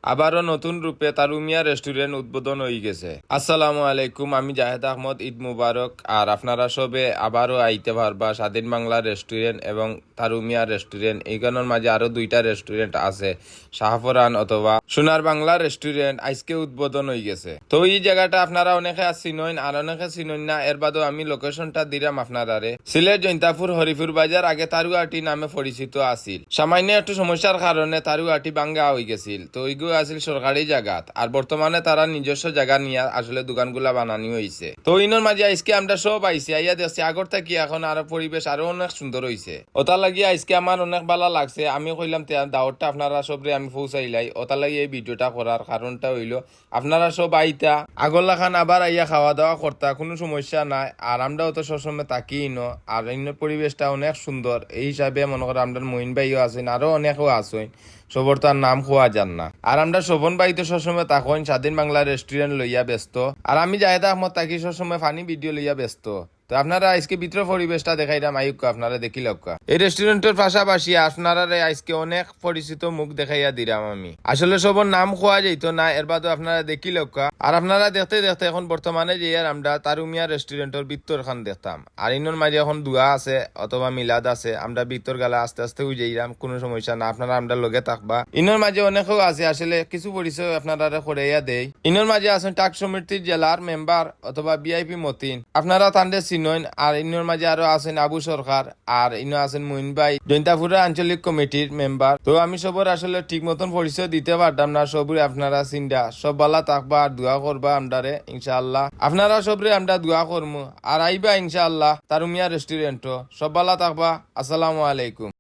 আবারও নতুন রূপে তারুমিয়া রেস্টুরেন্ট উদ্বোধন হয়ে গেছে। আসসালামু আলাইকুম, আমি জাহেদ আহমদ। ঈদ মুবারক। আর আপনারা সবে আবারও আইতে পারবা স্বাধীন বাংলা রেস্টুরেন্ট এবং তারুমিয়া রেস্টুরেন্ট। এইখানের মাঝে আরো দুইটা রেস্টুরেন্ট আছে, শাহফরান অথবা সোনার বাংলা রেস্টুরেন্ট আজকে উদ্বোধন হয়ে গেছে। তো এই জায়গাটা আপনারা অনেকে চিনইন আর অনেকে চিনইন না। এর বাদেও আমি লোকেশনটা দিলাম আপনারারে। সিলেট জৈন্তাপুর হরিপুর বাজার, আগে তারুয়াটি নামে পরিচিত আছিল। সামান্য একটু সমস্যার কারণে তারুয়াটি ভাঙ্গা হয়ে গেছিল। তো ওইগুলো আছিল সরকারি জায়গাত, আর বর্তমানে তারা নিজস্ব জায়গা নিয়ে আসলে দোকানগুলা বানানি হয়েছে। তো ইনোর মাঝে আজকে আমরা সব আইসি আইয়া দেখছি আগর থেকে এখন আরো পরিবেশ আরো অনেক সুন্দর হয়েছে। ওটা লাগিয়ে আজকে আমার অনেক ভালো লাগছে। আমি কইলাম দাওয়াতটা আপনারা সবরে আমি পৌঁছাইলাই। ওটা লাগিয়ে এই ভিডিওটা করার কারণটা হইলো আপনারা সব আইতা আগরলা খান আবার আইয়া খাওয়া দাওয়া করতা, কোনো সমস্যা নাই। আর আমরাও তো সবসময় তাকি ইনো, আর ইনোর পরিবেশটা অনেক সুন্দর। এই হিসাবে মনে করো আমরা মহিন ভাইও আছেন, আরো অনেকেও আছেন, সবর তার নাম খোয়া যান না। আর আমরা শোভন ভাই তো সবসময় তখন স্বাধীন বাংলা রেস্টুরেন্ট লইয়া ব্যস্ত, আর আমি জাহেদ আহমদ তাকি সবসময় ফানি ভিডিও লইয়া ব্যস্ত। তো আপনারা আজকে ভিতর পরিবেশটা দেখাইলাম, আইকা আপনারা দেখি লক্কা। এই রেস্টুরেন্টের পাশাপাশি আপনারা আজকে অনেক পরিচিত মুখ দেখাইয়া দিলাম আমি। আসলে সবর নাম খোয়া যাইতো না, এর বাদও আপনারা দেখি লক্কা। আর আপনারা দেখতে দেখতে এখন বর্তমানে যে আমরা তারুমিয়া রেস্টুরেন্টের ভিতর খান দেখতাম। আর ইনোর মাঝে এখন দুয়া আছে অথবা মিলাদ আছে, আমরা ভিতর গেলা আস্তে আস্তে যাইলাম, কোনো সমস্যা না। আপনারা আমরা লগে থাকবা। ইনোর মাঝে অনেকেও আছে, আসলে কিছু পরিচয় আপনারা করাইয়া দেই। ইনোর মাঝে আছেন টাক সমিতির জেলার মেম্বার অথবা বিআইপি মতিন, আপনারা তান্ডে চিনইন। আর ইনোর মাঝে আরো আছেন আবু সরকার, আর ইনো আছেন মইন ভাই, জৈন্তাপুরা আঞ্চলিক কমিটির মেম্বার। তো আমি সবর আসলে ঠিক মতন পরিচয় দিতে পারতাম না। সবরে আপনারা চিন্তা সব বালা থাকবা আর দোয়া করবা আমরারে ইনশাআল্লাহ। আপনারা সবরে আমরা দোয়া করবো আর আইবা ইনশাআল্লাহ তারুমিয়া রেস্টুরেন্ট। সব বালা থাকবা। আসসালামু আলাইকুম।